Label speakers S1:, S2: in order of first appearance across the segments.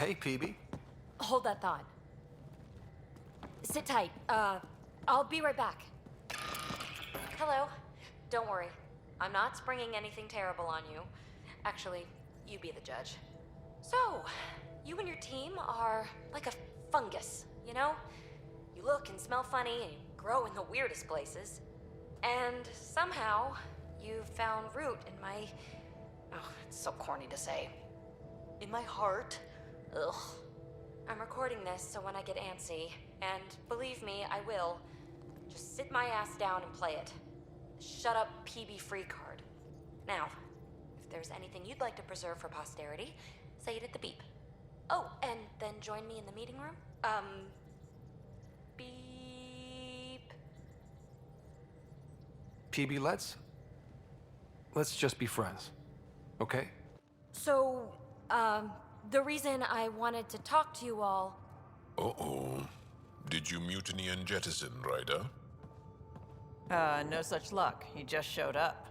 S1: Hey, PB.
S2: Hold that thought. Sit tight. I'll be right back. Hello. Don't worry. I'm not springing anything terrible on you. Actually, you be the judge. So, you and your team are like a fungus, you know? You look and smell funny and you grow in the weirdest places. And somehow, you found root in my... Oh, it's so corny to say. In my heart. Ugh. I'm recording this so when I get antsy, and believe me, I will, just sit my ass down and play it. Shut up PB free card. Now, if there's anything you'd like to preserve for posterity, say it at the beep. Oh, and then join me in the meeting room? Beep.
S1: PB, let's just be friends, okay?
S2: So, the reason I wanted to talk to you all...
S3: Uh-oh. Did you mutiny and jettison, Ryder?
S4: No such luck. He just showed up.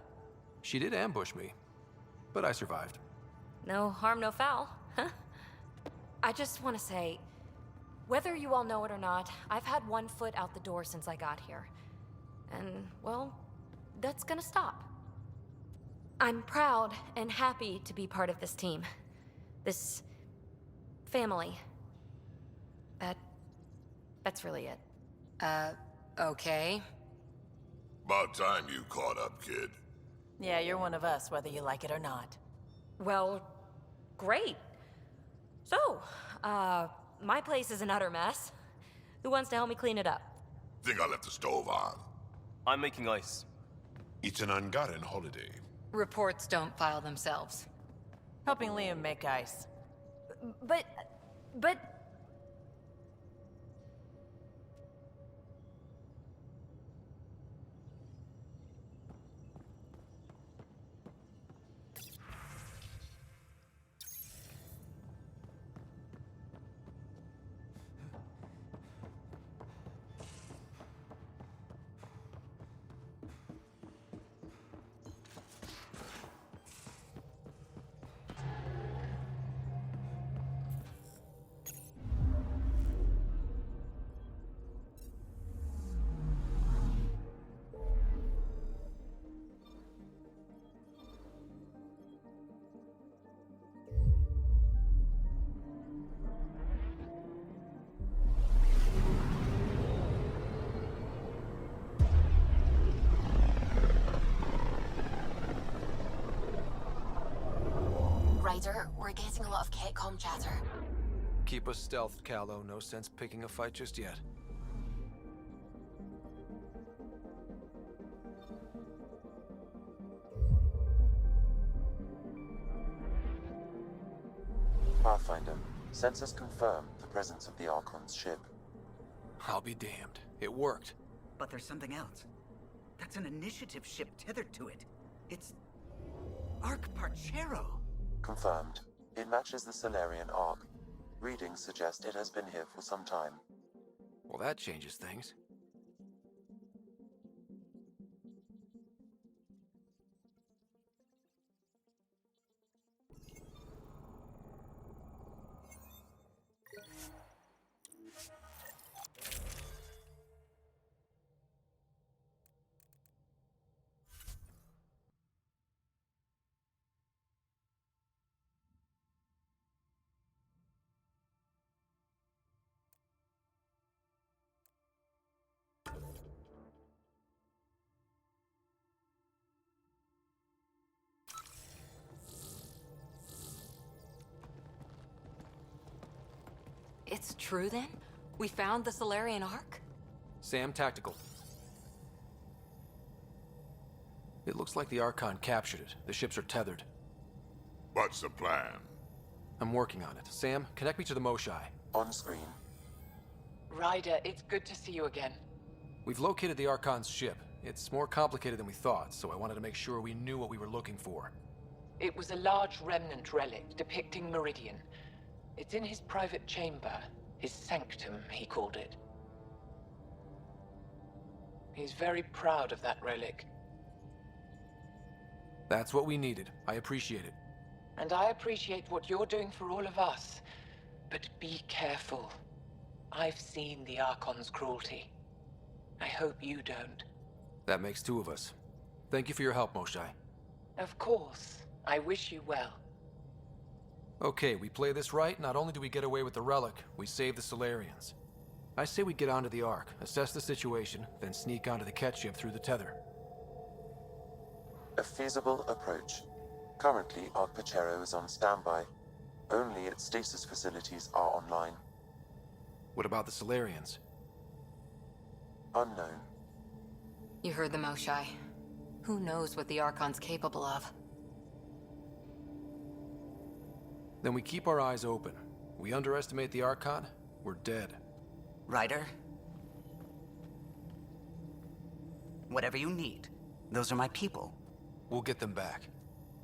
S1: She did ambush me, but I survived.
S2: No harm, no foul. I just want to say, whether you all know it or not, I've had one foot out the door since I got here. And, well, that's gonna stop. I'm proud and happy to be part of this team. This... family. That's really it.
S5: Okay.
S3: About time you caught up, kid.
S4: Yeah, you're one of us, whether you like it or not.
S2: Well, great. So, my place is an utter mess. Who wants to help me clean it up?
S3: Think I left the stove on.
S6: I'm making ice.
S3: It's an Ungotten holiday.
S5: Reports don't file themselves.
S4: Helping Liam make ice.
S2: But...
S5: Ryder, we're getting a lot of catcom chatter.
S1: Keep us stealthed, Callow. No sense picking a fight just yet.
S7: Pathfinder, sensors confirm the presence of the Archon's ship.
S1: I'll be damned. It worked.
S8: But there's something else. That's an initiative ship tethered to it. It's... Arc Parchero.
S7: Confirmed. It matches the Solarian Arc. Readings suggest it has been here for some time.
S1: Well, that changes things.
S5: It's true then? We found the Solarian Arc?
S1: Sam, tactical. It looks like the Archon captured it. The ships are tethered.
S3: What's the plan?
S1: I'm working on it. Sam, connect me to the Moshai.
S7: On screen.
S9: Ryder, it's good to see you again.
S1: We've located the Archon's ship. It's more complicated than we thought, so I wanted to make sure we knew what we were looking for.
S9: It was a large remnant relic depicting Meridian. It's in his private chamber. His sanctum, he called it. He's very proud of that relic.
S1: That's what we needed. I appreciate it.
S9: And I appreciate what you're doing for all of us. But be careful. I've seen the Archon's cruelty. I hope you don't.
S1: That makes two of us. Thank you for your help, Moshai.
S9: Of course. I wish you well.
S1: Okay, we play this right, not only do we get away with the relic, we save the Solarians. I say we get onto the Ark, assess the situation, then sneak onto the Ket ship through the tether.
S7: A feasible approach. Currently, Ark Pachero is on standby. Only its stasis facilities are online.
S1: What about the Solarians?
S7: Unknown.
S5: You heard the Moshai. Who knows what the Archon's capable of?
S1: Then we keep our eyes open. We underestimate the Archon, we're dead.
S8: Ryder? Whatever you need. Those are my people.
S1: We'll get them back.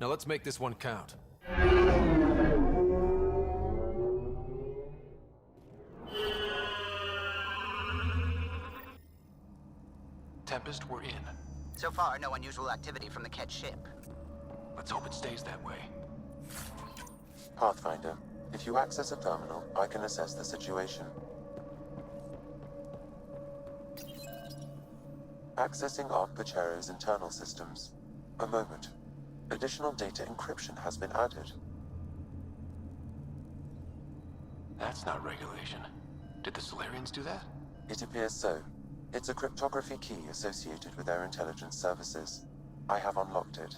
S1: Now let's make this one count. Tempest, we're in.
S10: So far, no unusual activity from the Ket ship.
S1: Let's hope it stays that way.
S7: Pathfinder, if you access a terminal, I can assess the situation. Accessing Ark Pachero's internal systems. A moment. Additional data encryption has been added.
S1: That's not regulation. Did the Solarians do that?
S7: It appears so. It's a cryptography key associated with their intelligence services. I have unlocked it.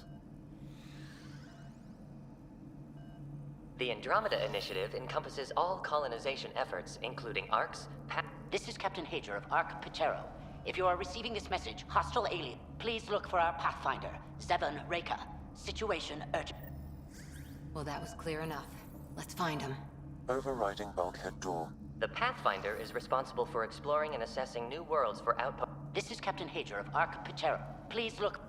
S11: The Andromeda Initiative encompasses all colonization efforts, including ARCs,
S10: This is Captain Hager of Ark Pachero. If you are receiving this message, hostile alien, please look for our Pathfinder, Zevon Reka. Situation urgent.
S5: Well, that was clear enough. Let's find him.
S7: Overriding bulkhead door.
S11: The Pathfinder is responsible for exploring and assessing new worlds for outposts.
S10: This is Captain Hager of Ark Pachero. Please look.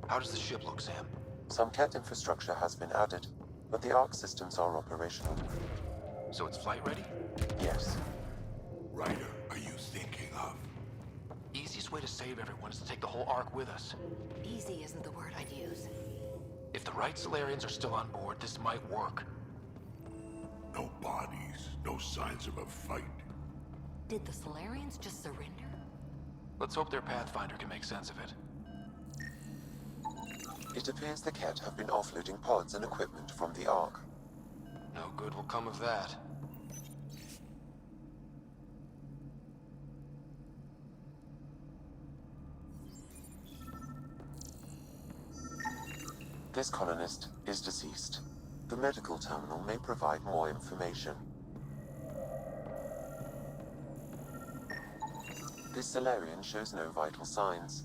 S1: How does the ship look, Sam?
S7: Some Ket infrastructure has been added, but the Ark systems are operational.
S1: So it's flight ready?
S7: Yes.
S3: Ryder, are you thinking of?
S1: Easiest way to save everyone is to take the whole Ark with us.
S5: Easy isn't the word I'd use.
S1: If the right Solarians are still on board, this might work.
S3: No bodies, no signs of a fight.
S5: Did the Solarians just surrender?
S1: Let's hope their Pathfinder can make sense of it.
S7: It appears the Ket have been offloading pods and equipment from the Ark.
S1: No good will come of that.
S7: This colonist is deceased. The medical terminal may provide more information. This Solarian shows no vital signs.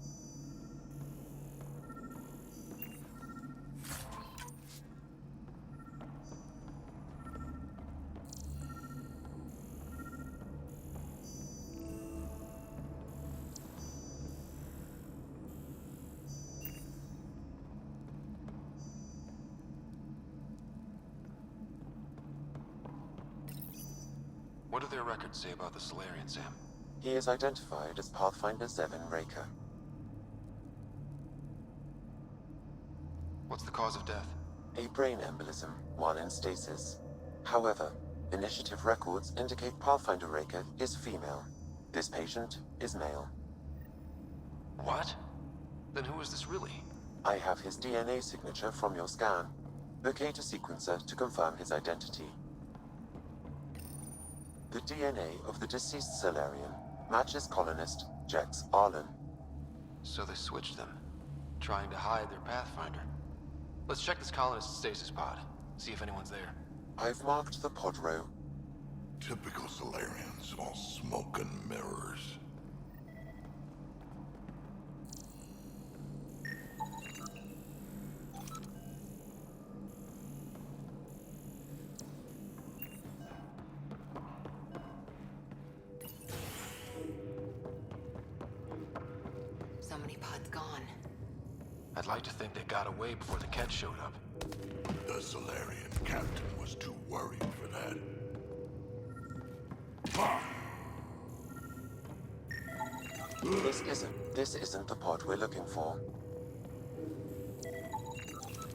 S1: What do their records say about the Solarian, Sam?
S7: He is identified as Pathfinder Zevon Reka.
S1: What's the cause of death?
S7: A brain embolism while in stasis. However, initiative records indicate Pathfinder Reka is female. This patient is male.
S1: What? Then who is this really?
S7: I have his DNA signature from your scan. Locate a sequencer to confirm his identity. The DNA of the deceased Solarian matches colonist Jex Arlen.
S1: So they switched them, trying to hide their Pathfinder. Let's check this colonist's stasis pod, see if anyone's there.
S7: I've marked the pod row.
S3: Typical Solarians, all smoke and mirrors.
S5: So many pods gone.
S1: I'd like to think they got away before the Ket showed up.
S3: The Solarian captain was too worried for that.
S7: This isn't the pod we're looking for.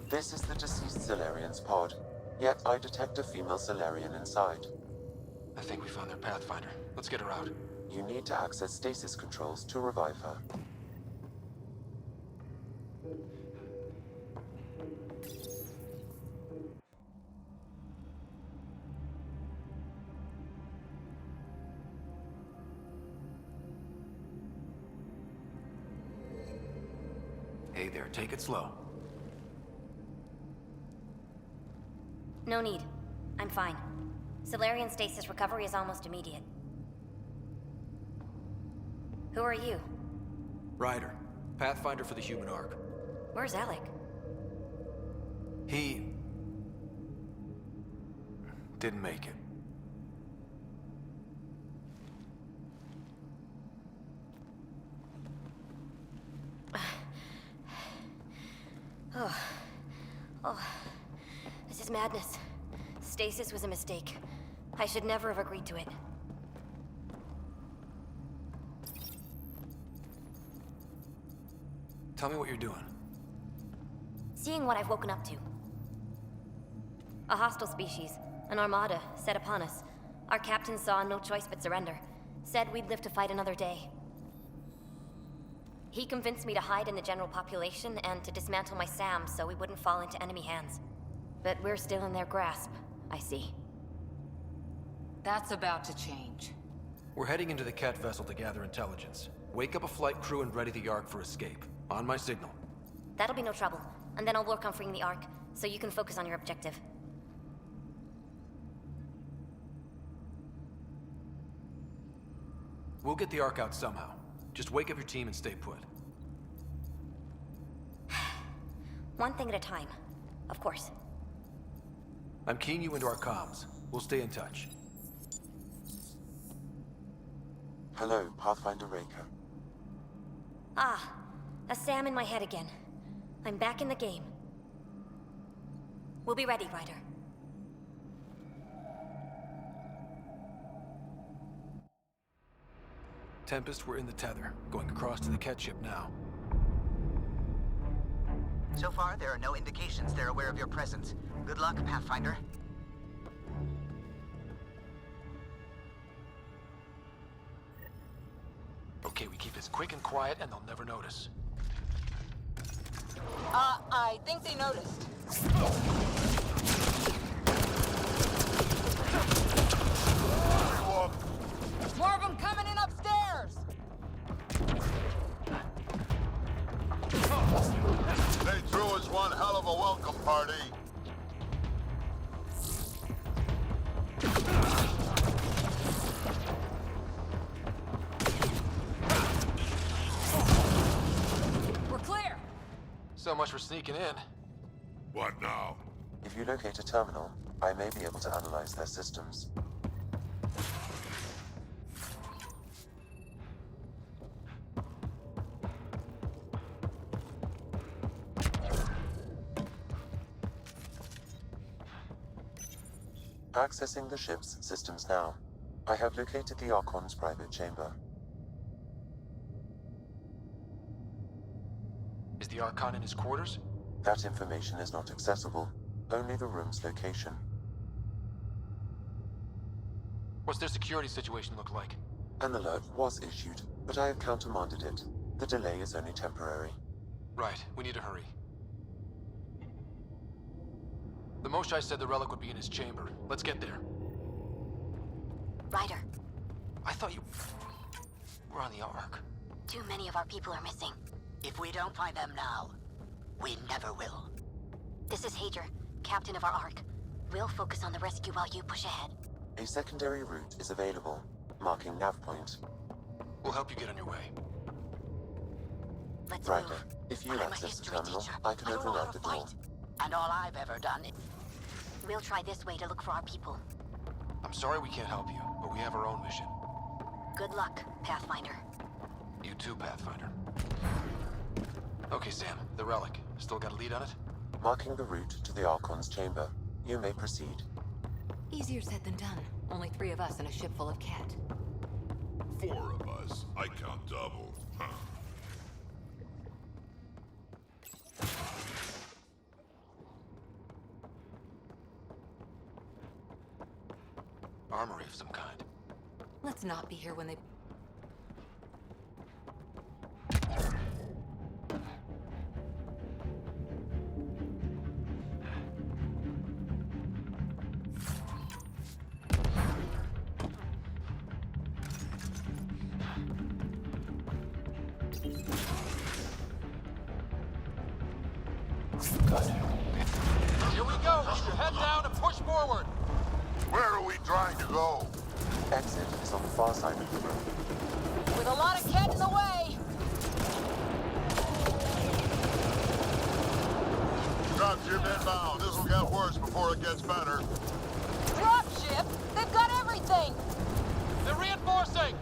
S7: This is the deceased Solarian's pod, yet I detect a female Solarian inside.
S1: I think we found their Pathfinder. Let's get her out.
S7: You need to access stasis controls to revive her.
S1: Hey there, take it slow.
S2: No need. I'm fine. Solarian stasis recovery is almost immediate. Who are you?
S1: Ryder, Pathfinder for the human Ark.
S2: Where's Alec?
S1: He... didn't make it.
S2: Oh, this is madness. Stasis was a mistake. I should never have agreed to it.
S1: Tell me what you're doing.
S2: Seeing what I've woken up to. A hostile species, an armada, set upon us. Our captain saw no choice but surrender. Said we'd live to fight another day. He convinced me to hide in the general population and to dismantle my SAM so we wouldn't fall into enemy hands. But we're still in their grasp, I see.
S5: That's about to change.
S1: We're heading into the Cat vessel to gather intelligence. Wake up a flight crew and ready the Ark for escape. On my signal.
S2: That'll be no trouble. And then I'll work on freeing the Ark, so you can focus on your objective.
S1: We'll get the Ark out somehow. Just wake up your team and stay put.
S2: One thing at a time. Of course.
S1: I'm keying you into our comms. We'll stay in touch.
S7: Hello, Pathfinder Raker.
S2: Ah, a SAM in my head again. I'm back in the game. We'll be ready, Ryder.
S1: Tempest, we're in the tether. Going across to the Cat ship now.
S8: So far, there are no indications they're aware of your presence. Good luck, Pathfinder.
S1: Okay, we keep this quick and quiet and they'll never notice.
S5: I think they noticed. More of them coming in upstairs!
S3: They threw us one hell of a welcome party.
S5: We're clear!
S1: So much for sneaking in.
S3: What now?
S7: If you locate a terminal, I may be able to analyze their systems. Accessing the ship's systems now. I have located the Archon's private chamber.
S1: Is the Archon in his quarters?
S7: That information is not accessible. Only the room's location.
S1: What's their security situation look like?
S7: An alert was issued, but I have countermanded it. The delay is only temporary.
S1: Right, we need to hurry. The Moshai said the relic would be in his chamber. Let's get there.
S2: Ryder,
S1: I thought you were on the Ark.
S2: too many of our people are missing.
S10: If we don't find them now, we never will.
S2: This is Hager, captain of our Ark. We'll focus on the rescue while you push ahead.
S7: A secondary route is available, marking nav point.
S1: We'll help you get on your way.
S2: Let's
S7: Ryder,
S2: move.
S7: if you
S2: I'm a
S7: access the
S2: history
S7: terminal,
S2: teacher.
S7: I can
S2: I don't know how
S7: override
S2: to
S7: the door.
S2: fight.
S10: And all I've ever done is...
S2: We'll try this way to look for our people.
S1: I'm sorry we can't help you, but we have our own mission.
S2: Good luck, Pathfinder.
S1: You too, Pathfinder. Okay, Sam, the relic. Still got a lead on it?
S7: Marking the route to the Archon's chamber. You may proceed.
S5: Easier said than done. Only 3 of us and a ship full of Ket.
S3: 4 of us. I count double. Huh.
S1: Armory of some kind.
S5: Let's not be here when they...
S1: Good. Here we go! Keep your head down and push forward!
S3: Where are we trying to go?
S7: Exit is on the far side of the room.
S5: With a lot of Ket in the way!
S3: Dropship inbound. This'll get worse before it gets better.
S5: Dropship? They've got everything!
S1: They're reinforcing!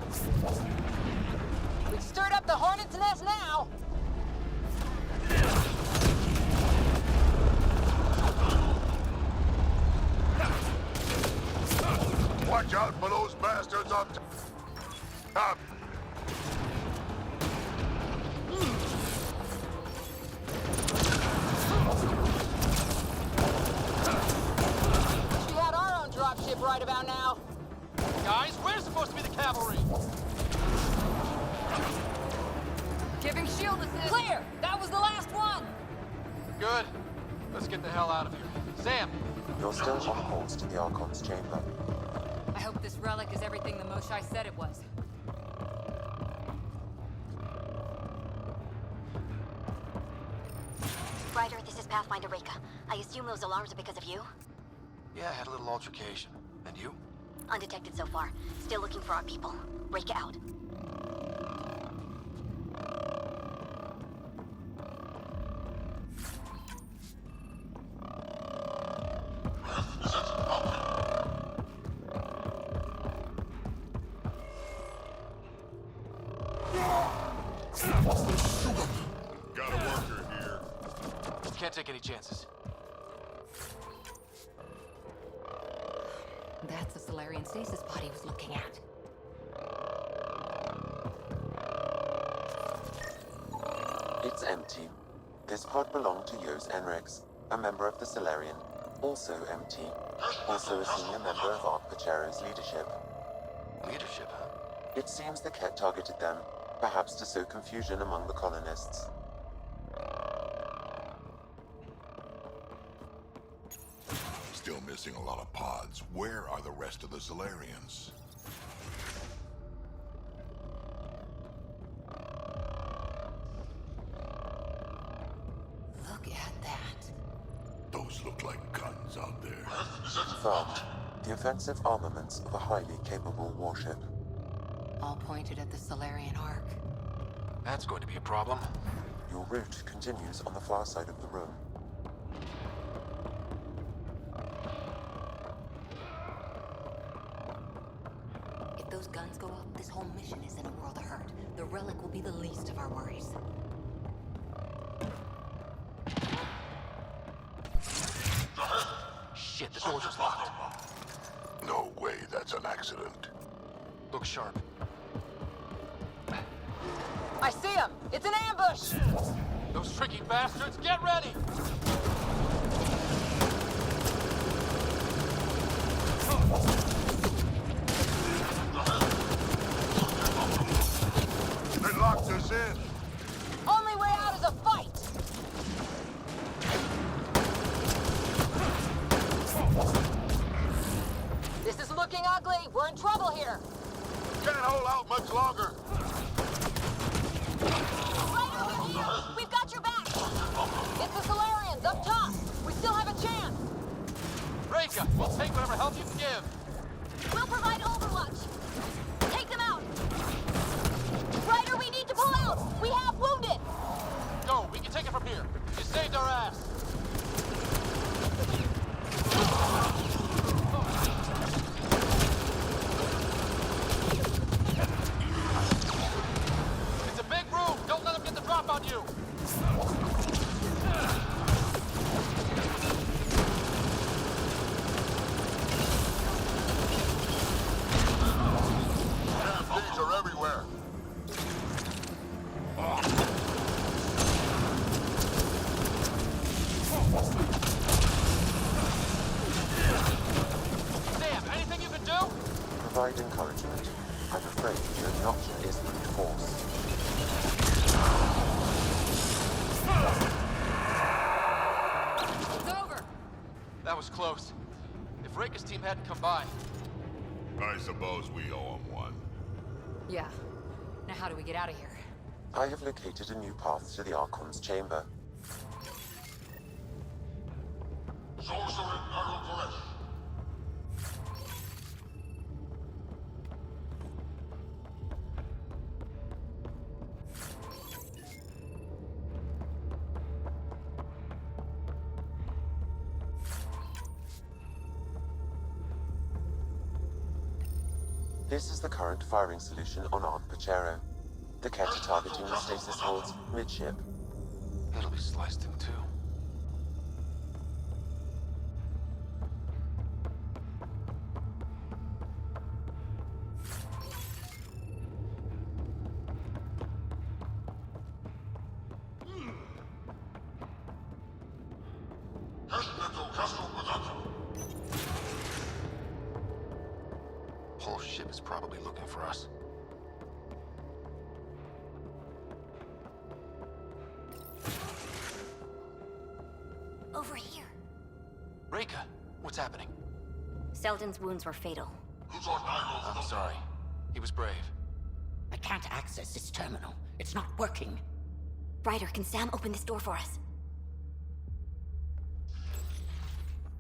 S5: We've stirred up the hornet's nest now!
S3: Watch out for those bastards up top.
S5: We had our own dropship right about now.
S1: Guys, we're supposed to be the cavalry!
S5: Giving shield assist. Clear! That was the last one!
S1: Good. Let's get the hell out of here. Sam!
S7: You're still on course to the Archon's chamber.
S5: I hope this relic is everything the Moshai said it was.
S2: Ryder, this is Pathfinder Reka. I assume those alarms are because of you?
S1: Yeah, I had a little altercation. And you?
S2: Undetected so far. Still looking for our people. Reka out.
S3: Got a worker here.
S1: Can't take any chances.
S5: That's the Solarian stasis pod he was looking at.
S7: It's empty. This pod belonged to Yos Enrex, a member of the Solarian. Also empty. Also a senior member of Ark Pachero's leadership.
S1: Leadership, huh?
S7: It seems the Ket targeted them, perhaps to sow confusion among the colonists.
S3: Still missing a lot of pods. Where are the rest of the Solarians?
S5: Look at that.
S3: Those look like guns out there.
S7: Confirmed. The offensive armaments of a highly capable warship.
S5: All pointed at the Solarian Ark.
S1: That's going to be a problem.
S7: Your route continues on the far side of the room.
S5: If those guns go off, this whole mission is in a world of hurt. The relic will be the least of our worries.
S1: Shit, the door's just locked.
S3: No way that's an accident.
S1: Look sharp.
S5: I see him! It's an ambush!
S1: Those tricky bastards, get ready!
S3: They locked us in.
S5: Only way out is a fight! This is looking ugly. We're in trouble here.
S3: Can't hold out much longer.
S5: Ryder, we're here! We've got your back! It's the Solarians up top! We still have a chance!
S1: Reka, we'll take whatever help you can give.
S2: We'll provide overwatch. Take them out. Ryder, we need to pull out. We have wounded.
S1: Go, we can take it from here. You saved our ass. It's a big room. Don't let them get the drop on you.
S7: option is brute force.
S1: It's over! That was close. If Reika's team hadn't come by...
S3: I suppose we owe him one.
S2: Yeah. Now how do we get out of here?
S7: I have located a new path to the Archon's chamber. This is the current firing solution on Arc Pachero. The Ket are targeting the stasis holds midship.
S1: It'll be sliced in two. Whole ship is probably looking for us.
S2: Over here.
S1: Reika, what's happening?
S2: Selden's wounds were fatal.
S1: I'm sorry. He was brave.
S10: I can't access this terminal. It's not working.
S2: Ryder, can Sam open this door for us?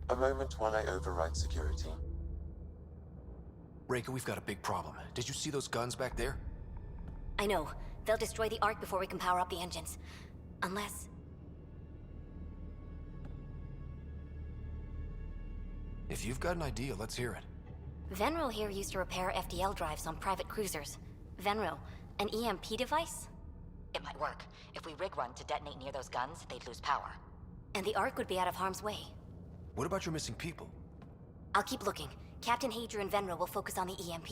S7: A moment while I override security.
S1: Reika, we've got a big problem. Did you see those guns back there?
S2: I know. They'll destroy the Ark before we can power up the engines. Unless...
S1: If you've got an idea, let's hear it.
S2: Venril here used to repair FDL drives on private cruisers. Venril, an EMP device?
S12: It might work. If we rig one to detonate near those guns, they'd lose power.
S2: And the Ark would be out of harm's way.
S1: What about your missing people?
S2: I'll keep looking. Captain Hadra and Venril will focus on the EMP.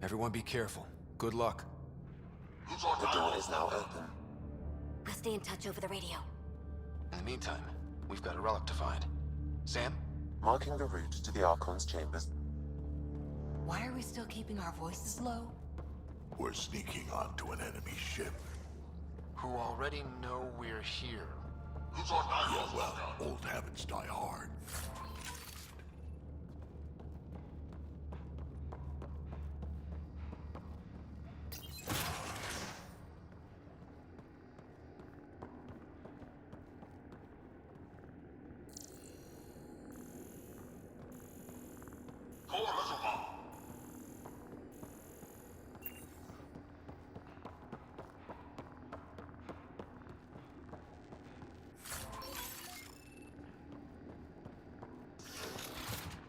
S1: Everyone be careful. Good luck.
S7: The door is now open.
S2: We'll stay in touch over the radio.
S1: In the meantime, we've got a relic to find. Sam?
S7: Marking the route to the Archon's chambers.
S9: Why are we still keeping our voices low?
S3: We're sneaking onto an enemy ship.
S1: Who already know we're here.
S3: Yeah, well, old habits die hard.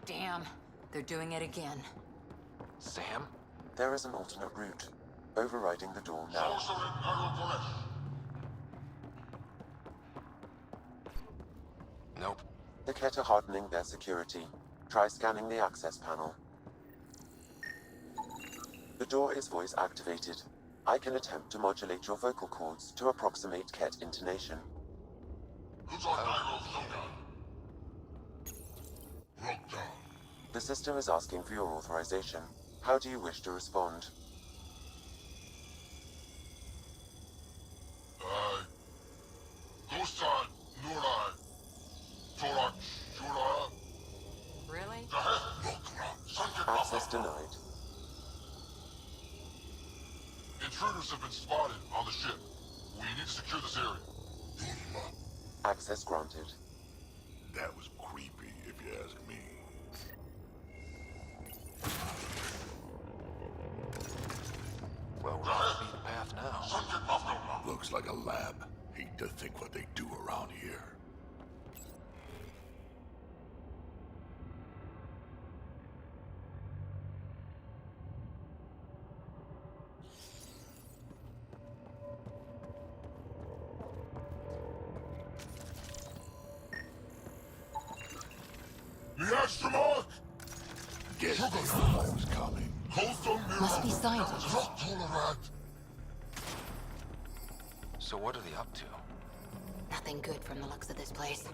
S9: Damn, they're doing it again.
S1: Sam?
S7: There is an alternate route. Overriding the door now.
S1: Nope.
S7: The Ket are hardening their security. Try scanning the access panel. The door is voice activated. I can attempt to modulate your vocal cords to approximate Ket intonation. The system is asking for your authorization. How do you wish to respond?
S9: Really?
S7: Access denied.
S3: Intruders have been spotted on the ship. We need to secure this area.
S7: Access granted.
S3: That was creepy, if you ask me.
S1: Well, we're on the beaten path now.
S3: Looks like a lab. Hate to think what they do around here. The extra mark! Guess they knew I was coming.
S9: Must be scientists.
S1: So what are they up to?
S9: Nothing good from the looks of this place.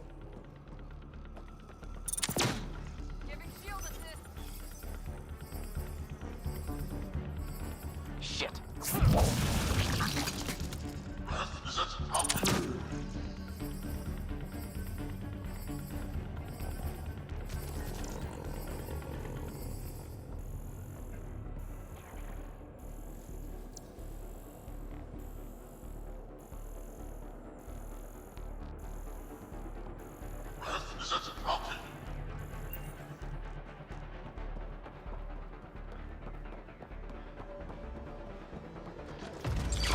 S5: Giving shield assist.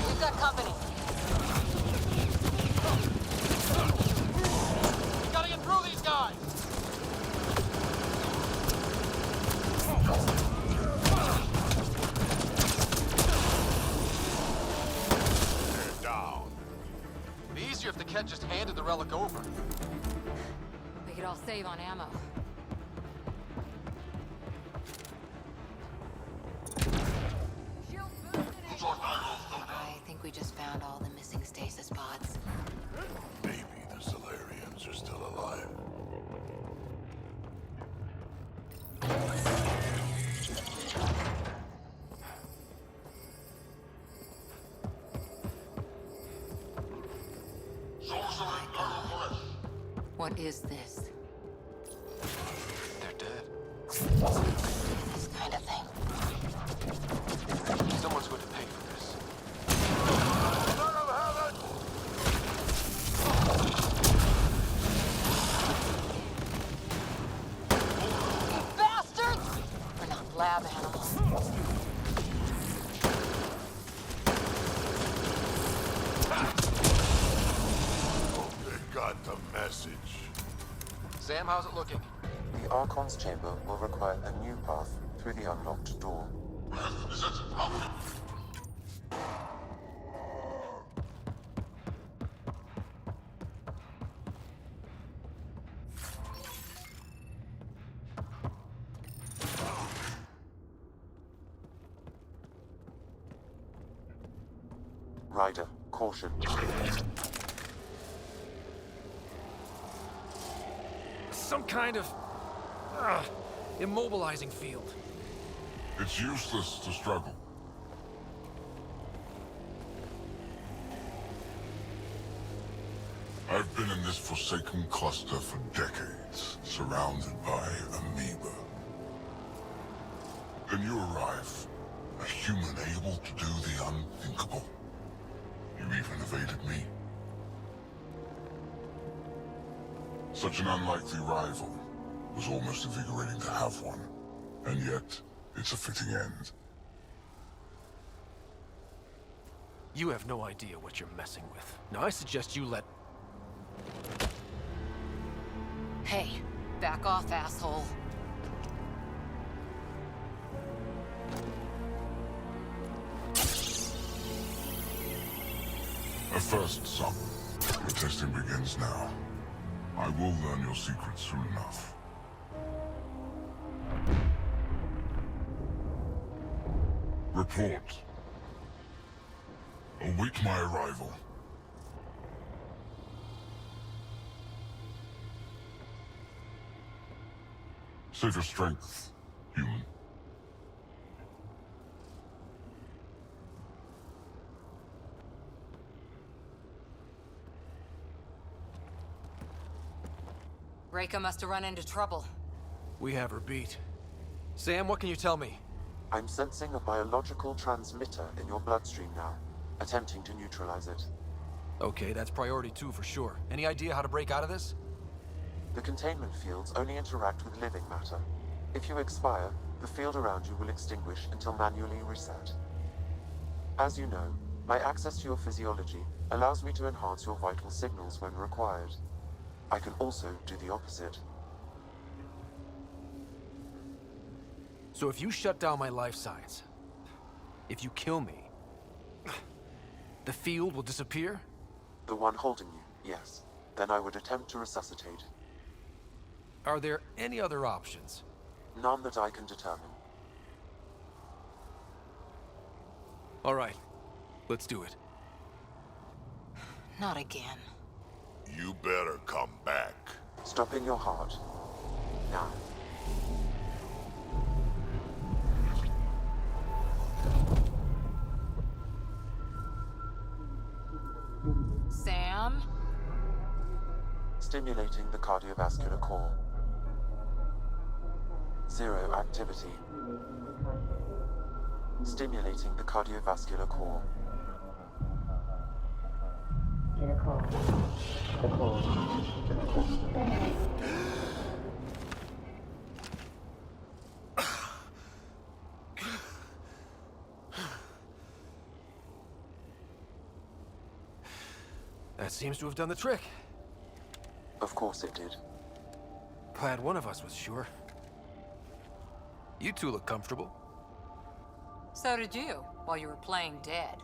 S5: We've got company. We gotta get through these guys!
S3: They're down.
S1: It'd be easier if the Ket just handed the relic over.
S2: We could all save on ammo. I think we just found all the missing stasis pods.
S3: Maybe the Solarians are still alive.
S2: What is this?
S1: They're dead.
S2: This kind of thing.
S1: Someone's going to pay for this.
S5: You bastards!
S2: We're not lab animals.
S3: They got the message.
S1: Sam, how's it looking?
S7: The Archon's chamber will require a new path through the unlocked door. Ryder, caution.
S1: Some kind of immobilizing field.
S3: It's useless to struggle. I've been in this forsaken cluster for decades, surrounded by amoeba. Then you arrive, a human able to do the unthinkable. You even evaded me. Such an unlikely rival. Was almost invigorating to have one. And yet, it's a fitting end.
S1: You have no idea what you're messing with. Now I suggest you let...
S2: Hey, back off, asshole.
S3: A first, son. Your testing begins now. I will learn your secrets soon enough. Report. Await my arrival. Save your strength, human.
S2: Reika must have run into trouble.
S1: We have her beat. Sam, what can you tell me?
S7: I'm sensing a biological transmitter in your bloodstream now, attempting to neutralize it.
S1: Okay, that's priority 2 for sure. Any idea how to break out of this?
S7: The containment fields only interact with living matter. If you expire, the field around you will extinguish until manually reset. As you know, my access to your physiology allows me to enhance your vital signals when required. I can also do the opposite.
S1: So if you shut down my life signs, if you kill me, the field will disappear?
S7: The one holding you, yes. Then I would attempt to resuscitate.
S1: Are there any other options?
S7: None that I can determine.
S1: All right, let's do it.
S2: Not again.
S3: You better come back.
S7: Stopping your heart. Now.
S5: Sam?
S7: Stimulating the cardiovascular core. 0 activity. Stimulating the cardiovascular core.
S1: That seems to have done the trick.
S7: Of course it did.
S1: Glad one of us was sure. You two look comfortable.
S9: So did you, while you were playing dead.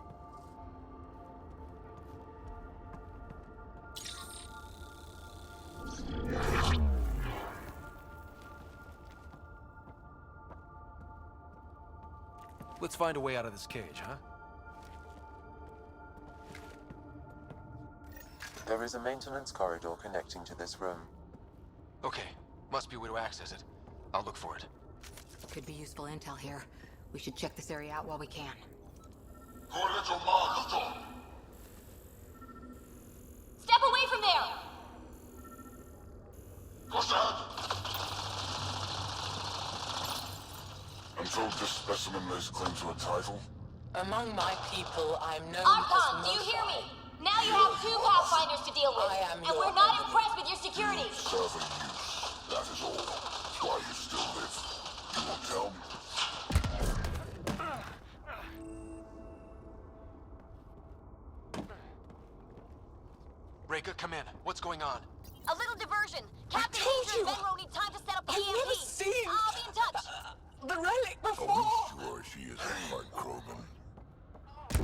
S1: Let's find a way out of this cage, huh?
S7: There is a maintenance corridor connecting to this room.
S1: Okay, must be a way to access it. I'll look for it.
S12: Could be useful intel here. We should check this area out while we can.
S5: Step away from there!
S3: I'm told this specimen lays claim to a title.
S9: Among my people, I'm known
S5: Archon,
S9: as
S5: do you
S9: Mosa.
S5: hear me? Now you have 2 Pathfinders to deal with,
S9: I am
S5: and
S9: your
S5: we're not
S9: enemy.
S5: impressed with your security.
S3: Serve a use, that is all. That's why you still live. You won't tell me?
S1: Reika, come in. What's going on?
S5: A little diversion. Captain
S9: told
S5: Hager and
S9: you.
S5: Venro need time to set up the
S9: I've
S5: EMP.
S9: never seen
S5: I'll be in touch.
S9: the relic before.
S3: Are we sure she isn't like Krogan? A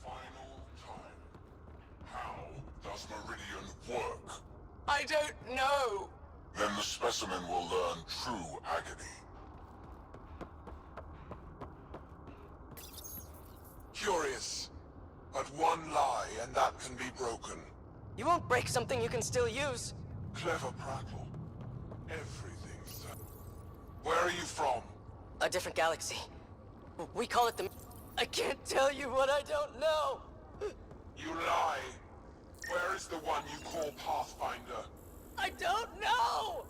S3: final time. How does Meridian work?
S9: I don't know.
S3: Then the specimen will learn true agony.
S13: Curious. But one lie, and that can be broken.
S14: You won't break something you can still use.
S13: Clever prattle. Everything's... Where are you from?
S14: A different galaxy. We call it the... I can't tell you what I don't know!
S13: You lie. Where is the one you call Pathfinder?
S14: I don't know!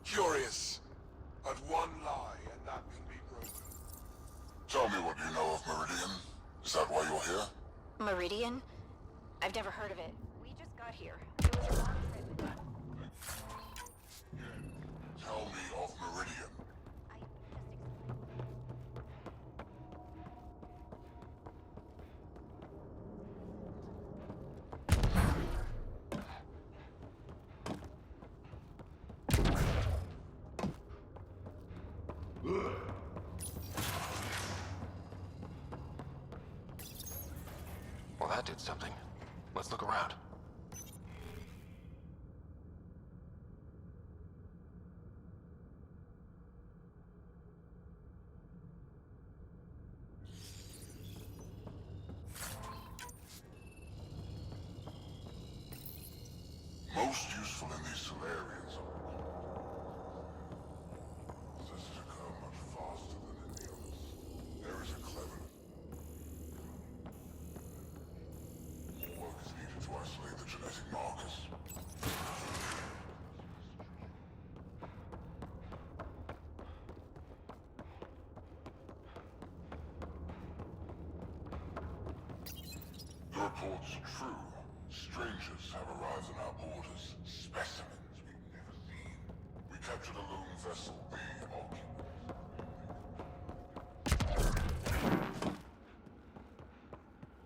S13: Curious. But one lie, and that can be broken.
S3: Tell me what you know of Meridian. Is that why you're here?
S12: Meridian? I've never heard of it.
S5: We just got here. It was a long trip.
S3: Tell me of Meridian.
S1: Well, that did something. Let's look around.
S3: Most useful in these Solarians. Processes occur much faster than in the others. There is a clever... More work is needed to isolate the genetic markers. The report's true. Strangers have arrived on our borders. Specimens we've never seen. We captured a lone vessel, the occupant.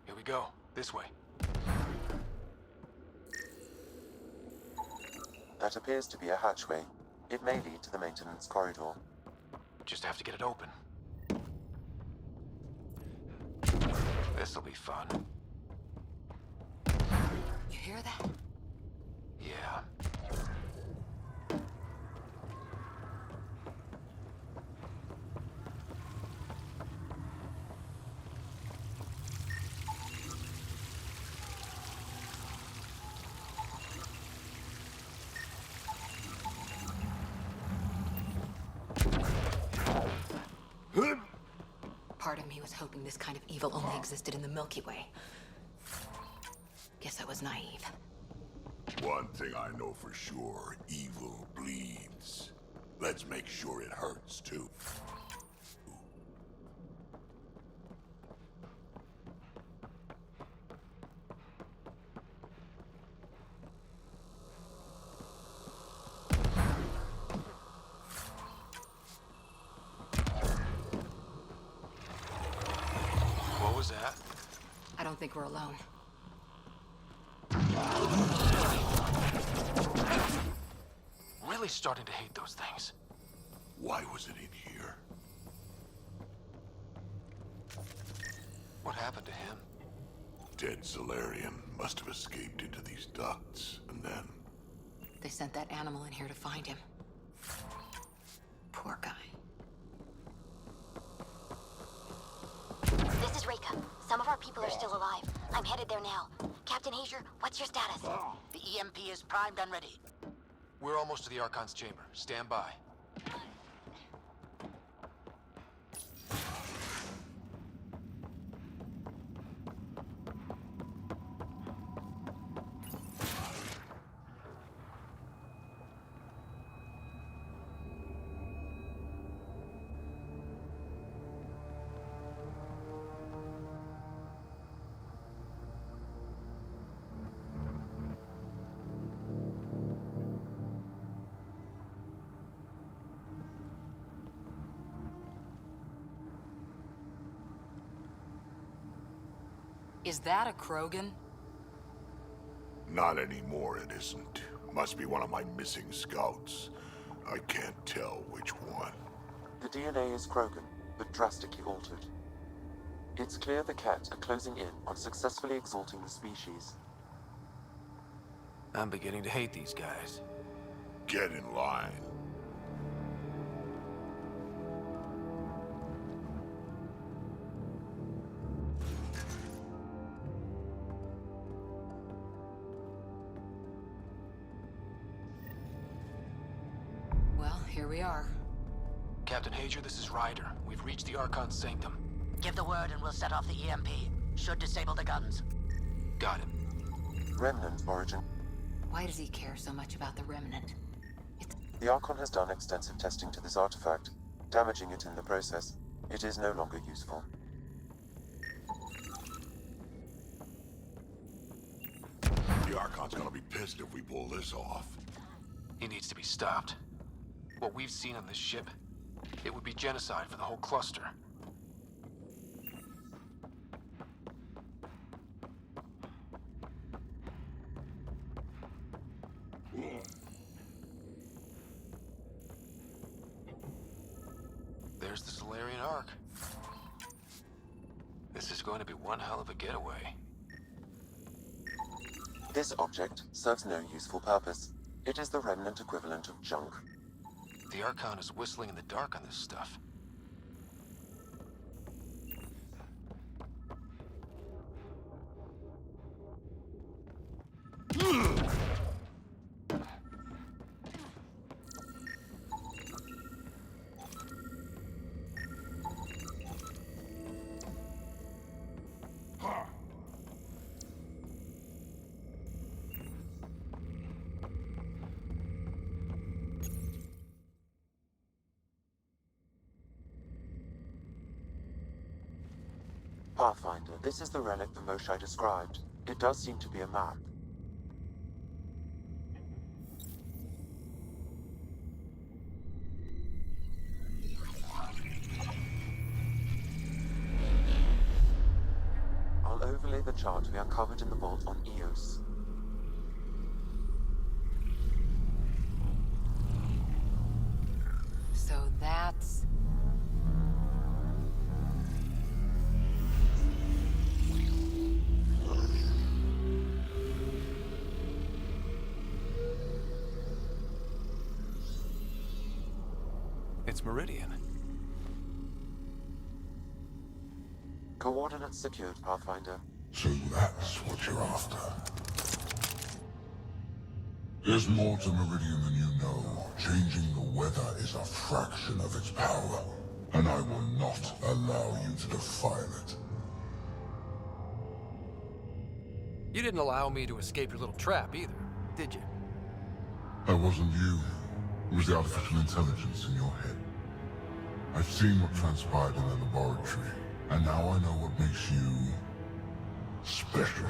S1: Here we go. This way.
S7: That appears to be a hatchway. It may lead to the maintenance corridor.
S1: Just have to get it open. This'll be fun.
S12: You hear that?
S1: Yeah.
S12: part of me was hoping this kind of evil only existed in the Milky Way. Guess I was naive.
S3: One thing I know for sure, evil bleeds. Let's make sure it hurts, too.
S1: What was that?
S12: I don't think we're alone.
S1: Really starting to hate those things.
S3: Why was it in here?
S1: What happened to him?
S3: Dead Solarian must have escaped into these ducts, and then...
S12: They sent that animal in here to find him. Poor guy.
S15: This is Reika. Some of our people are still alive. I'm headed there now. Captain Hazer, what's your status?
S10: The EMP is primed and ready.
S1: We're almost to the Archon's chamber. Stand by.
S12: Is that a Krogan?
S3: Not anymore, it isn't. Must be one of my missing scouts. I can't tell which one.
S7: The DNA is Krogan, but drastically altered. It's clear the Ket are closing in on successfully exalting the species.
S1: I'm beginning to hate these guys.
S3: Get in line.
S12: Well, here we are.
S1: Captain Hager, this is Ryder. We've reached the Archon's sanctum.
S10: Give the word and we'll set off the EMP. Should disable the guns.
S1: Got it.
S7: Remnant origin.
S12: Why does he care so much about the Remnant?
S7: The Archon has done extensive testing to this artifact, damaging it in the process. It is no longer useful.
S3: The Archon's gonna be pissed if we pull this off.
S1: He needs to be stopped. What we've seen on this ship, it would be genocide for the whole cluster. There's the Solarian Ark. This is going to be one hell of a getaway.
S7: This object serves no useful purpose. It is the Remnant equivalent of junk.
S1: The Archon is whistling in the dark on this stuff.
S7: Pathfinder, this is the relic the Moshai described. It does seem to be a map. I'll overlay the chart we uncovered in the vault on Eos.
S12: So that's...
S1: It's Meridian.
S7: Coordinates secured, Pathfinder.
S3: So that's what you're after. There's more to Meridian than you know. Changing the weather is a fraction of its power. and I will not allow you to defile it.
S1: You didn't allow me to escape your little trap either, did you?
S3: That wasn't you. It was the artificial intelligence in your head. I've seen what transpired in the laboratory, and now I know what makes you special.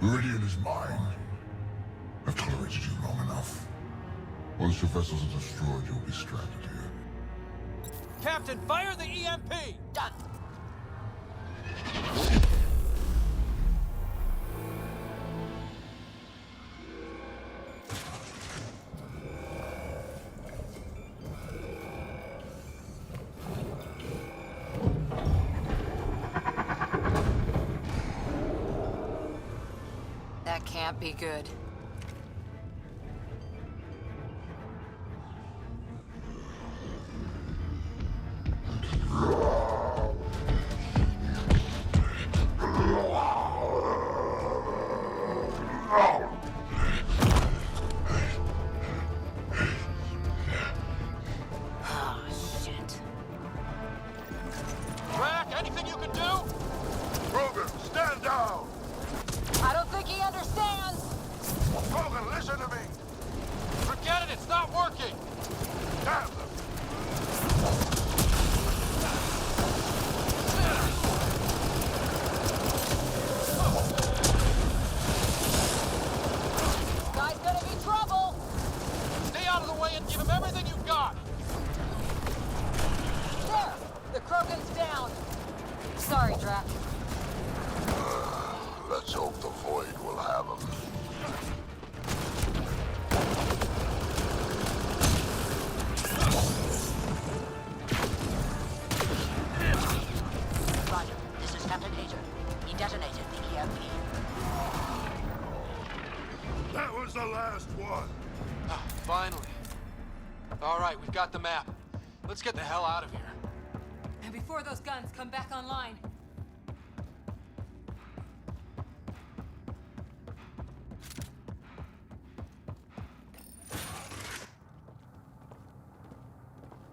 S3: Meridian is mine. I've tolerated you long enough. Once your vessels are destroyed, you'll be stranded here.
S1: Captain, fire the EMP!
S10: Done.
S4: That can't be good.
S1: Anything you can do?
S3: Krogan, stand down!
S5: I don't think he understands.
S3: Krogan, listen to me!
S1: Forget it, it's not working!
S3: Damn them!
S5: This guy's gonna be trouble.
S1: Stay out of the way and give him everything you've got!
S5: There, the Krogan's down. Sorry, Drac.
S3: Let's hope the Void will have him.
S10: Roger, this is Captain Hager. He detonated the EMP.
S3: That was the last one!
S1: Ah, finally. All right, we've got the map. Let's get the hell out of here.
S2: And before those guns come back online.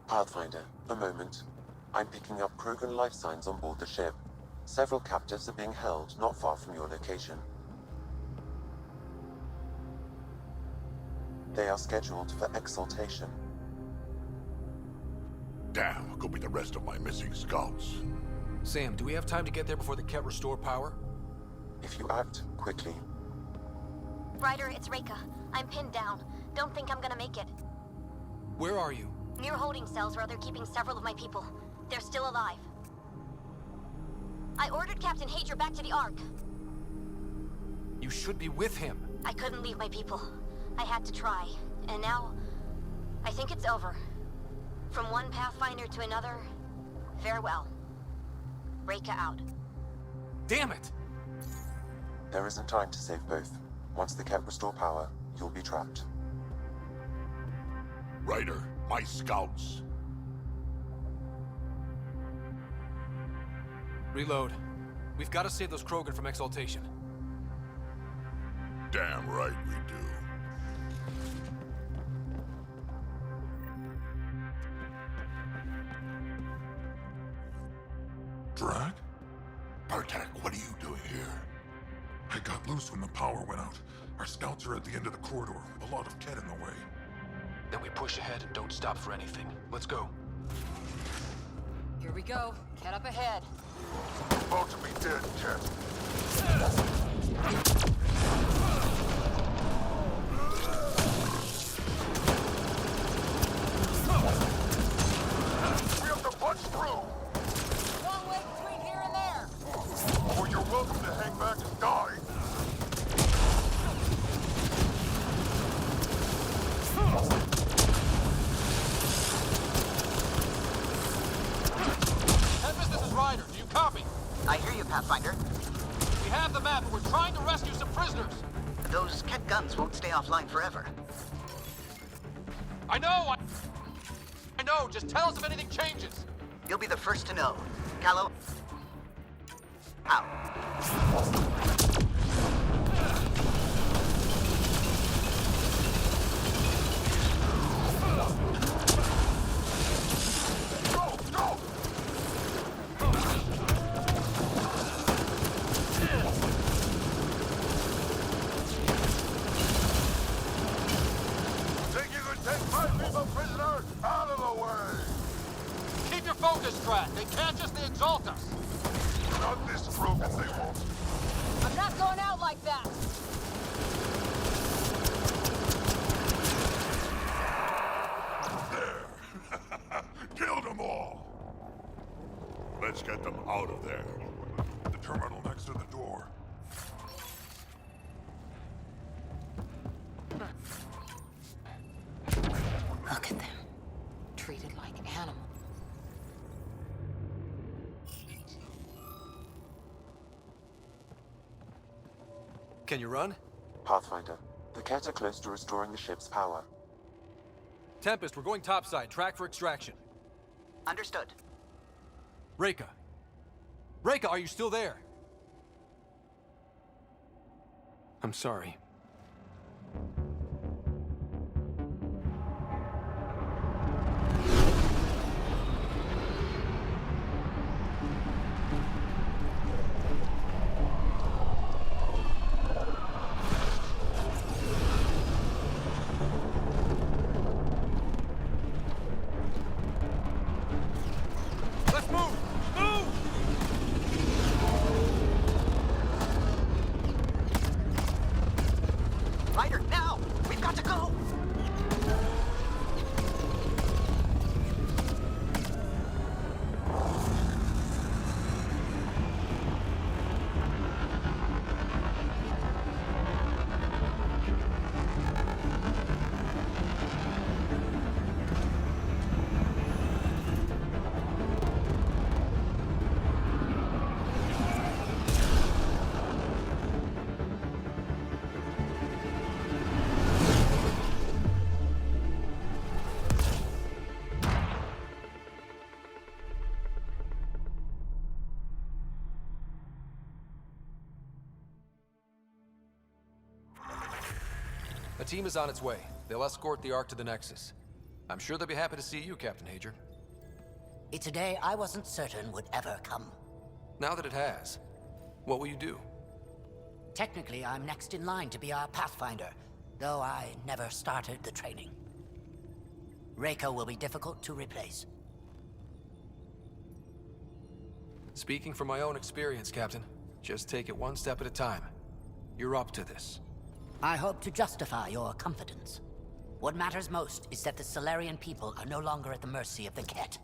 S7: Pathfinder, a moment. I'm picking up Krogan life signs on board the ship. Several captives are being held not far from your location. They are scheduled for exaltation.
S3: Damn, go be the rest of my missing scouts.
S1: Sam, do we have time to get there before the Ket restore power?
S7: If you act quickly.
S15: Ryder, it's Reika. I'm pinned down. Don't think I'm gonna make it.
S1: Where are you?
S15: Near holding cells where they're keeping several of my people. They're still alive. I ordered Captain Hager back to the Ark.
S1: You should be with him.
S15: I couldn't leave my people. I had to try. And now, I think it's over. From one Pathfinder to another, farewell. Reika out.
S1: Damn it!
S7: There isn't time to save both. Once the Ket restore power, you'll be trapped.
S3: Ryder, my scouts.
S1: Reload. We've got to save those Krogan from exaltation.
S3: Damn right we do. Drag? Bartek, what are you doing here?
S13: I got loose when the power went out. Our scouts are at the end of the corridor, with a lot of Ket in the way.
S1: Then we push ahead and don't stop for anything. Let's go.
S5: Here we go. Ket up ahead.
S3: About to be dead, Ket. We have to punch through!
S5: Long way between here and there.
S3: Or you're welcome to hang back and die.
S1: Tempest, this is Ryder. Do you copy?
S10: I hear you, Pathfinder.
S1: We have the map and we're trying to rescue some prisoners.
S10: Those Ket guns won't stay offline forever.
S1: I know! I know! Just tell us if anything changes!
S10: You'll be the first to know. Callow, out.
S3: people prisoner out of the way!
S1: Keep your focus, Track. They can't just exalt us.
S3: Not this broken, they won't.
S5: I'm not going out like that!
S13: There! Killed them all! Let's get them out of there. The terminal next to the door.
S12: Look at them. Treated like animals.
S1: Can you run?
S7: Pathfinder, the Ket are close to restoring the ship's power.
S1: Tempest, we're going topside. Track for extraction.
S8: Understood.
S1: Reika. Reika, are you still there? I'm sorry. Let's move! Move!
S8: Ryder, now! We've got to go!
S1: A team is on its way. They'll escort the Ark to the Nexus. I'm sure they'll be happy to see you, Captain Hager.
S10: It's a day I wasn't certain would ever come.
S1: Now that it has, what will you do?
S10: Technically, I'm next in line to be our Pathfinder, though I never started the training. Reika will be difficult to replace.
S1: Speaking from my own experience, Captain, just take it one step at a time. You're up to this.
S10: I hope to justify your confidence. What matters most is that the Solarian people are no longer at the mercy of the Ket.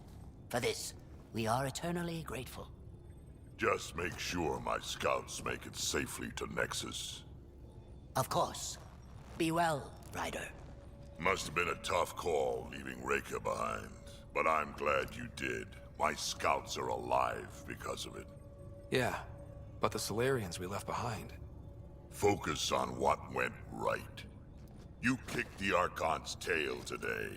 S10: For this, we are eternally grateful.
S13: Just make sure my scouts make it safely to Nexus.
S10: Of course. Be well, Ryder.
S13: Must have been a tough call leaving Reika behind, but I'm glad you did. My scouts are alive because of it.
S1: Yeah, but the Solarians we left behind.
S13: Focus on what went right. You kicked the Archon's tail today.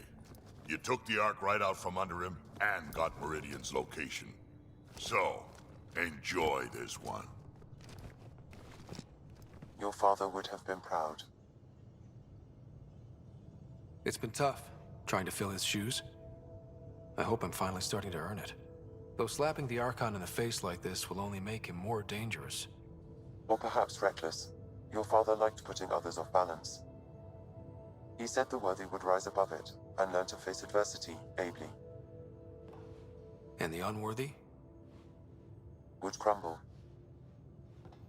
S13: You took the Ark right out from under him and got Meridian's location. So, enjoy this one.
S7: Your father would have been proud.
S1: It's been tough, trying to fill his shoes. I hope I'm finally starting to earn it. Though slapping the Archon in the face like this will only make him more dangerous.
S7: Or perhaps reckless. Your father liked putting others off balance. He said the worthy would rise above it and learn to face adversity ably.
S1: And the unworthy?
S7: Would crumble.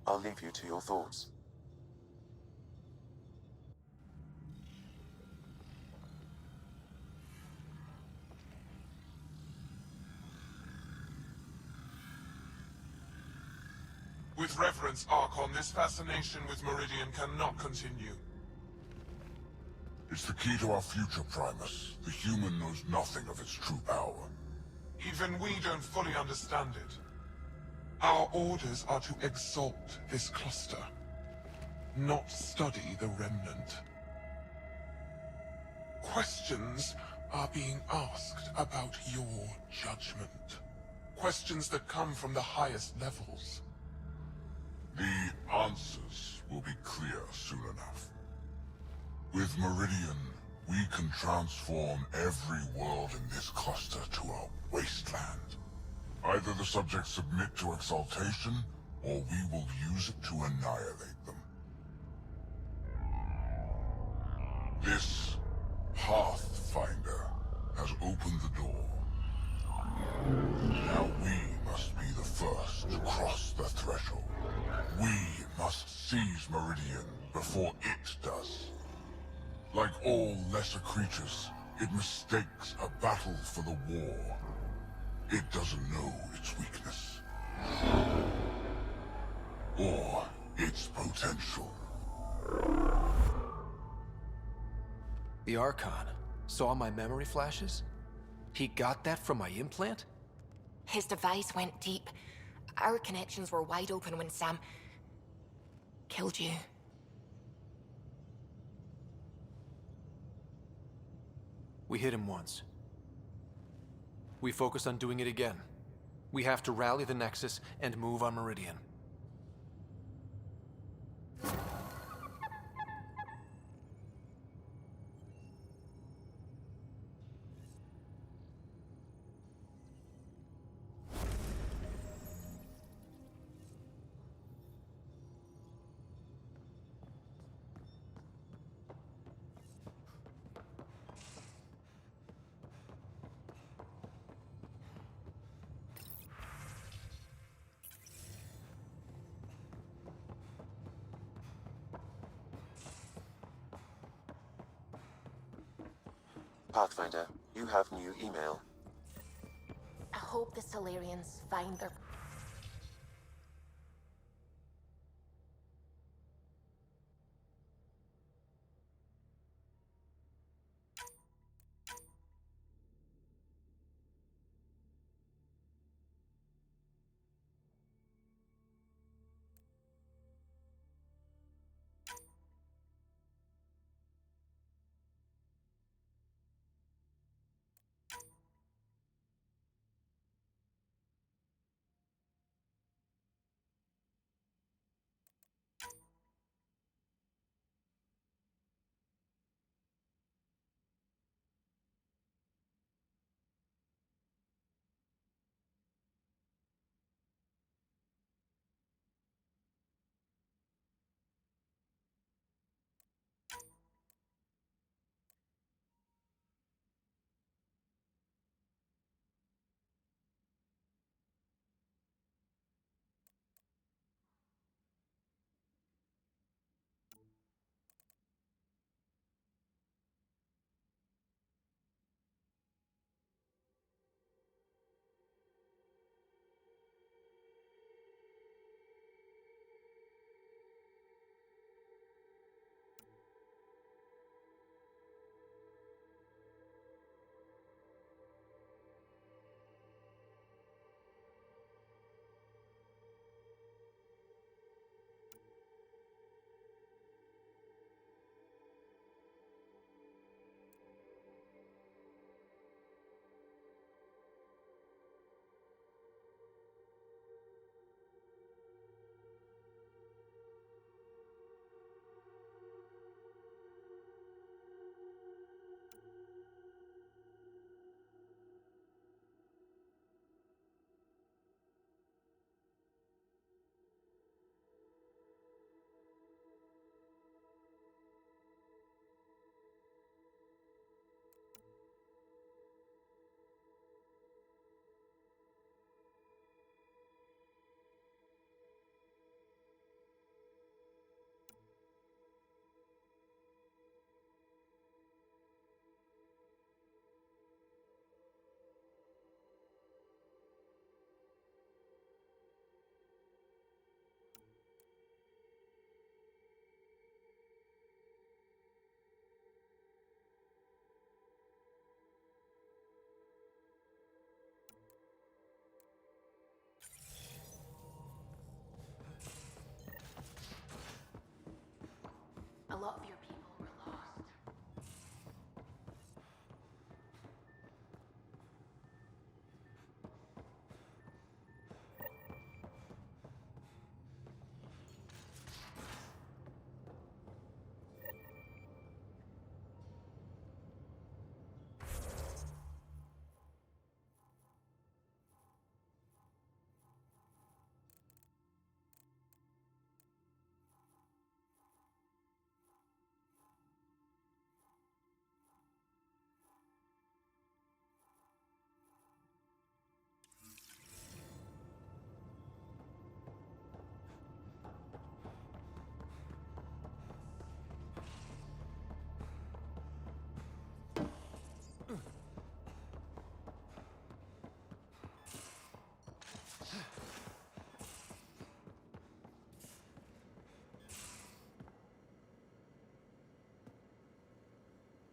S7: I'll leave you to your thoughts.
S16: With reverence, Archon, this fascination with Meridian cannot continue.
S3: It's the key to our future, Primus. The human knows nothing of its true power.
S16: Even we don't fully understand it. Our orders are to exalt this cluster, not study the remnant. Questions are being asked about your judgment. Questions that come from the highest levels.
S3: The answers will be clear soon enough. With Meridian, we can transform every world in this cluster to a wasteland. Either the subjects submit to exaltation, or we will use it to annihilate them. This Pathfinder before it does. Like all lesser creatures, it mistakes a battle for the war. It doesn't know its weakness. Or its potential.
S1: The Archon saw my memory flashes? He got that from my implant?
S17: His device went deep. Our connections were wide open when Sam killed you.
S1: We hit him once. We focus on doing it again. We have to rally the Nexus and move on Meridian.
S7: Pathfinder, you have new email.
S17: I hope the Solarians find their...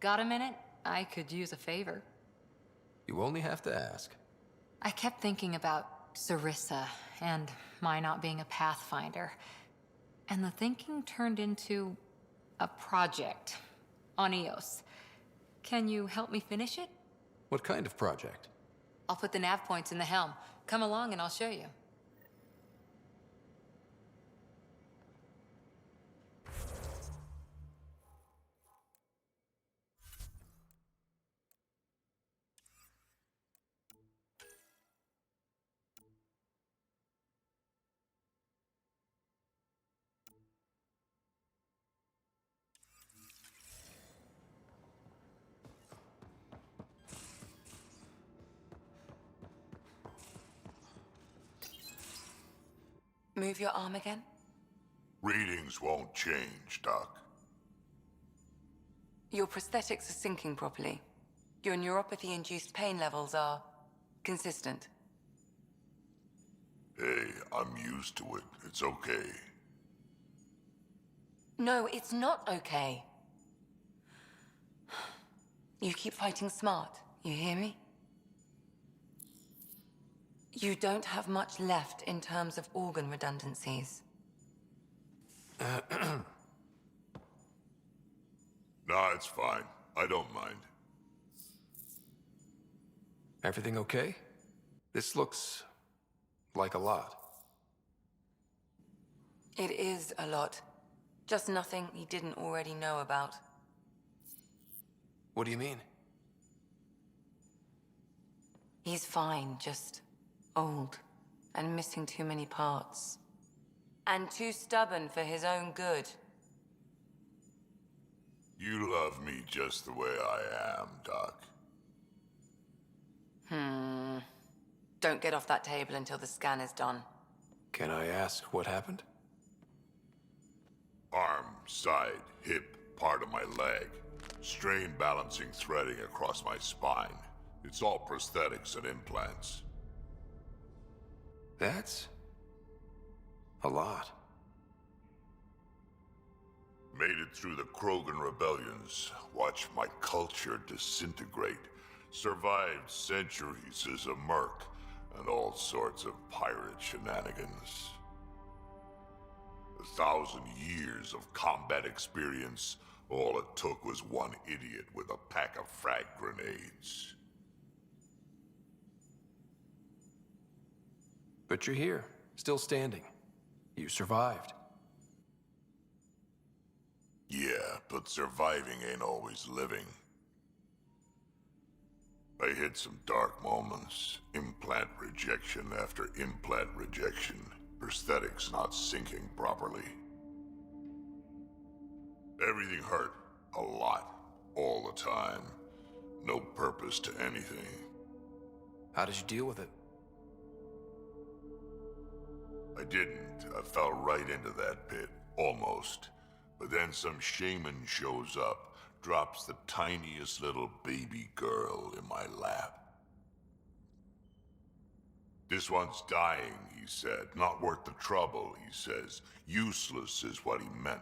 S18: Got a minute? I could use a favor.
S1: You only have to ask.
S18: I kept thinking about Sarissa and my not being a pathfinder. And the thinking turned into a project on Eos. Can you help me finish it?
S1: What kind of project?
S18: I'll put the nav points in the helm. Come along and I'll show you.
S9: Move your arm again?
S13: Readings won't change, Doc.
S9: Your prosthetics are syncing properly. Your neuropathy-induced pain levels are consistent.
S13: Hey, I'm used to it. It's okay.
S9: No, it's not okay. You keep fighting smart, you hear me? You don't have much left in terms of organ redundancies.
S13: Nah, it's fine. I don't mind.
S1: Everything okay? This looks like a lot.
S9: It is a lot. Just nothing he didn't already know about.
S1: What do you mean?
S9: He's fine, just old and missing too many parts. And too stubborn for his own good.
S13: You love me just the way I am, Doc.
S9: Don't get off that table until the scan is done.
S1: Can I ask what happened?
S13: Arm, side, hip, part of my leg. Strain balancing threading across my spine. It's all prosthetics and implants.
S1: That's a lot.
S13: Made it through the Krogan rebellions. Watched my culture disintegrate. Survived centuries as a merc and all sorts of pirate shenanigans. 1,000 years of combat experience. All it took was one idiot with a pack of frag grenades.
S1: But you're here, still standing. You survived.
S13: Yeah, but surviving ain't always living. I hit some dark moments. Implant rejection after implant rejection. Prosthetics not syncing properly. Everything hurt. A lot. All the time. No purpose to anything.
S1: How did you deal with it?
S13: I didn't. I fell right into that pit. Almost. But then some shaman shows up, drops the tiniest little baby girl in my lap. This one's dying, he said. Not worth the trouble, he says. Useless is what he meant.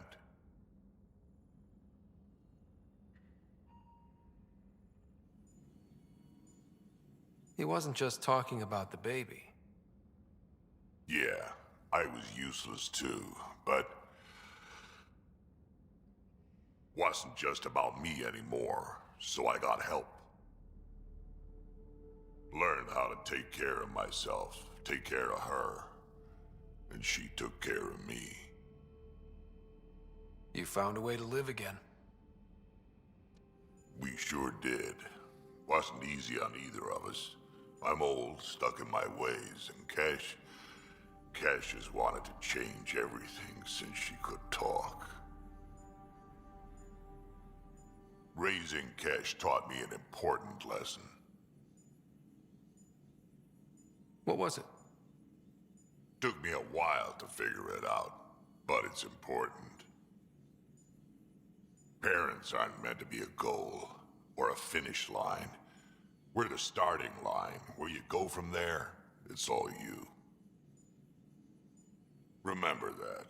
S1: He wasn't just talking about the baby.
S13: Yeah, I was useless too, but wasn't just about me anymore, so I got help. Learned how to take care of myself, take care of her, and she took care of me.
S1: You found a way to live again.
S13: We sure did. Wasn't easy on either of us. I'm old, stuck in my ways, and Cash has wanted to change everything since she could talk. Raising Cash taught me an important lesson.
S1: What was it?
S13: Took me a while to figure it out, but it's important. Parents aren't meant to be a goal, or a finish line. We're the starting line. Where you go from there, it's all you. Remember that.